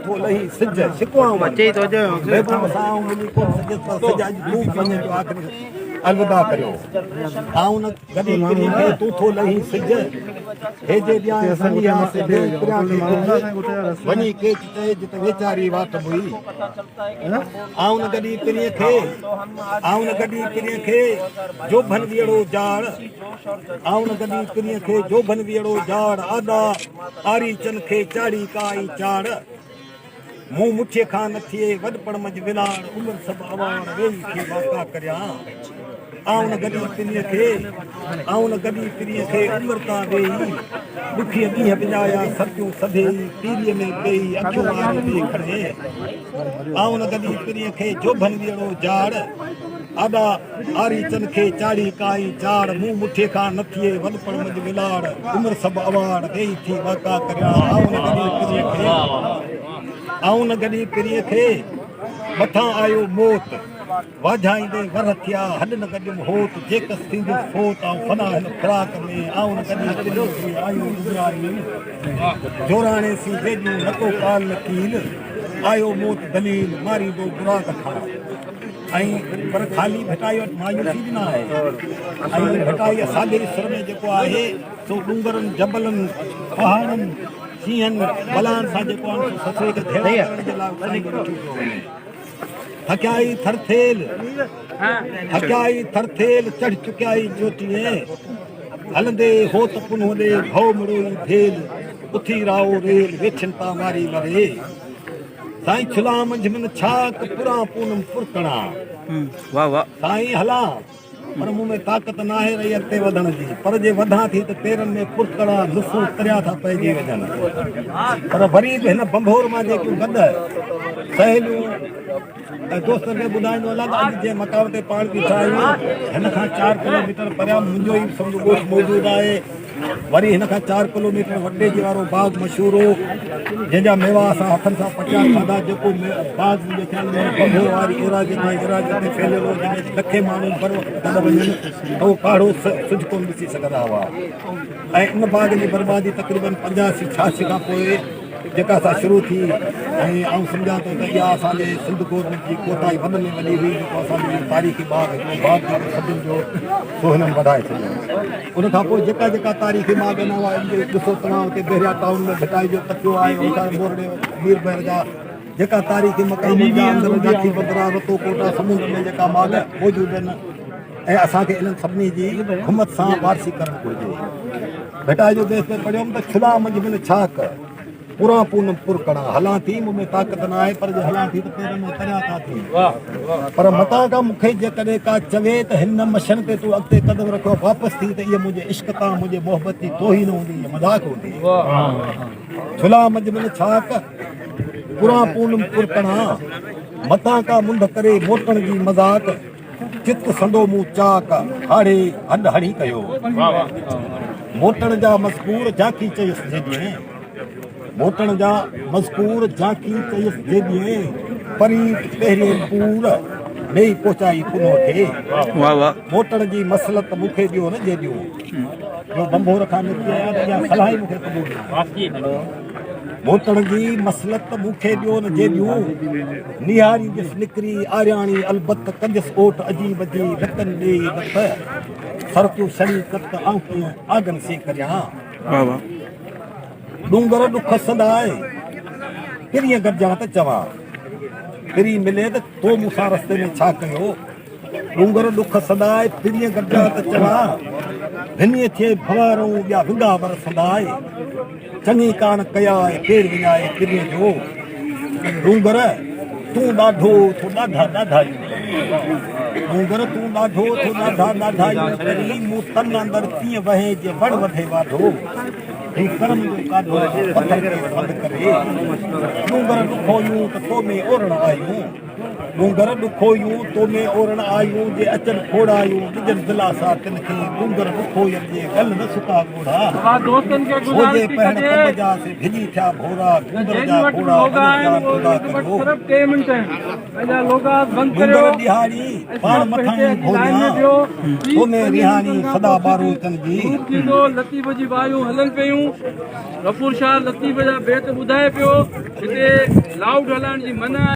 थो लही सिज शिकवा बच्चे तो जो बेबू सां मिली को सज सजा तू वञे जो आखिरी अलविदा करियो आऊं न गॾी किरी खे तू थो लही सिज हे जे ॾियां संगिया से दे प्रिया खे वञी के चए जिते वेचारी वात हुई आऊं न गॾी किरी खे आऊं न गॾी किरी खे जो भन वियड़ो जाड़ आऊं न गॾी किरी खे जो भन वियड़ो जाड़ आदा आरी चन खे चाड़ी काई चाड़ मुंह मुठीअ खां न थिए वॾपण मंझि विलाड़ उमिरि सभु अवाड़ वेही खे वाका करियां आऊं न गॾी किरीअ खे आऊं न गॾी किरीअ खे उमिरि तां वेही ॾुखीअ ॾींहं विञाया सतियूं सधेई पीरीअ में वेही अखियूं वारे ॾे खणे आऊं न गॾी किरीअ खे जोभन वियड़ो जाड़ आॾा आरी चन खे चाड़ी काई चाड़ मुंह मुठीअ खां न थिए वॾपण मंझि विलाड़ उमिरि सभु अवाड़ वेही थी वाका करियां आऊं न गॾी किरीअ खे आऊं न गॾी किरीअ खे मथां आयो मौत वाझाईंदे वर थिया हॾ न गॾियुमि होत जेकस थींदुसि फोत ऐं फना हिन ख़ुराक में आऊं न गॾी किरियो थी आयूं गुज़ारियूं जोराणे सी वेॾियूं न को काल न कील आयो मौत दलील मारींदो बुराक खां ऐं पर ख़ाली भिटाई वटि मायूसी बि न आहे ऐं भिटाई साॻे सुर में जेको आहे सो डूंगरनि जबलनि पहाड़नि शींहनि बलान सां जेको आहे ससुरे खे धेड़ा करण जे लाइ थकियाई थरथेल थकियाई थरथेल चढ़ चुकियाई चोटीअ हलंदे हो त पुन होॾे भव मिड़ोई भेल उथी राओ रेल वेठनि तां वारी लड़े साईं छुला मंझि में छाक पुरा पूनम पुरकणा वाह वाह साईं हलां पर मूं में ताक़त न आहे रही अॻिते वधण जी पर जे वधां थी त पेरनि में पुरकड़ा लुसूं तरिया था पइजी वञनि पर वरी बि हिन बंभोर मां जेकियूं गॾ सहेलियूं ऐं दोस्तनि खे ॿुधाईंदो अलॻि अॼु जे मकान ते पाण बीठा आहियूं हिन खां 4 किलोमीटर परियां मुंहिंजो ई सम्झो ॻोठ मौजूदु आहे वरी हिन खां 4 किलोमीटर वॾे जी वारो बाग मशहूरु हो जंहिंजा मेवा असां हथनि सां पटिया खाधा जेको बाग मुंहिंजे ख़्याल में बंभोर वारी एराज ते फैलियल हो जंहिंमें लखे माण्हू पर गॾु वञनि त उहो काढ़ो सिज कोन ॾिसी सघंदा हुआ ऐं इन बाग जी बर्बादी तक़रीबन 85-86 खां पोइ जेका असां शुरू थी ऐं आउं सम्झां थो त इहा असांजे सिंध गवर्नमेंट जी कोताही वॾ में वॾी हुई जेको असांजी तारीख़ी बाग बाग सभिनि जो सो हिननि वधाए छॾियो उन खां पोइ जेका जेका तारीख़ी बाग न हुआ ॾिसो तव्हां हुते बेरिया टाउन में भिटाई जो तकियो आहे उतां मोरड़े मीर बहर जा जेका तारीख़ी मक़ाम जा अंदरि जाठी बदरा रतो कोटा समुंड में जेका बाग मौजूदु आहिनि ऐं असांखे इन्हनि सभिनी जी हुकूमत सां वारसी करणु घुरिजे भिटाई जो देश में पढ़ियुमि त छुला मंझि में छाक पुरा पूनम पुरकणा हलां थी मूं में ताक़त न आहे पर जे हलां थी त पेरनि में तरिया था थी पर मतां खां मूंखे जेकॾहिं का चवे त हिन मशन ते तूं अॻिते कदम रखियो वापसि थी त इहे मुंहिंजे इश्क तां मुंहिंजे मोहबत जी तोहीन हूंदी मज़ाक हूंदी छुला मंझि में छाक पुरा पूनम पुरकणा मतां का मुंड करे मोटण जी मज़ाक चित संदो मूं चाक हाड़े हॾ हड़ी कयो मोटण जा मज़कूर जाकी चयुसि जॾहिं मोटण जा मज़कूर जाकी चयुसि जॾहिं परी पहिरें पूर ॾेई पहुचाई पुनो खे मोटण जी मसलत मूंखे ॾियो न जेॾियूं जो बंभोर खां निकिरी आया त इहा सलाह मूंखे क़बूल मोटण जी मसलत मूंखे ॾियो न जेॾियूं निहारी ॾिस निकिरी आरियाणी अलबत कंदसि ओट अजीब जी लकनि ॾे नथ सरतियूं सड़ी कत आंखूं आगन से करियां डूंगर ॾुख सदाए किरीअ गॾिजां त चवां किरी मिले त तो मूंसां रस्ते में छा कयो डूंगर ॾुख सदाए किरीअ गॾिजां त चवां भिनीअ थिए भवारूं ॿिया विंगा बरसंदाए चङी कान कया केरु विञाए किरीअ जो डूंगर तूं ॾाढो तूं ॾाढा ॾाढा डूंगर तूं ॾाढो तूं ॾाढा ॾाढा करी मूं तन अंदरि कीअं वहे जे वड़ वधे वाढो करम जो काढो पथर खे बंदि करे डूंगर ॾुखो यूं त तो में ओरण आयूं डूंगर ॾुखो यूं तो में ओरण आयूं जे अचनि खोड़ायूं ॾिजनि दिलासा तिन खे डूंगर ॾुखो जे गल न सुका घोड़ा सोजे पहण कब जा से भिजी थिया भोरा डूंगर जा घोड़ा करियो पंहिंजा लोगा बंदि मुंदर करियो ॾिहाड़ी पाण मथां हिते अची लाइन में ॿियो तो में रिहानी सदा बारूदन जी थींदो लतीफ़ जी वायूं हलनि पियूं गफूर शाह लतीफ़ जा बेत ॿुधाए पियो हिते लाउड हलाइण जी मना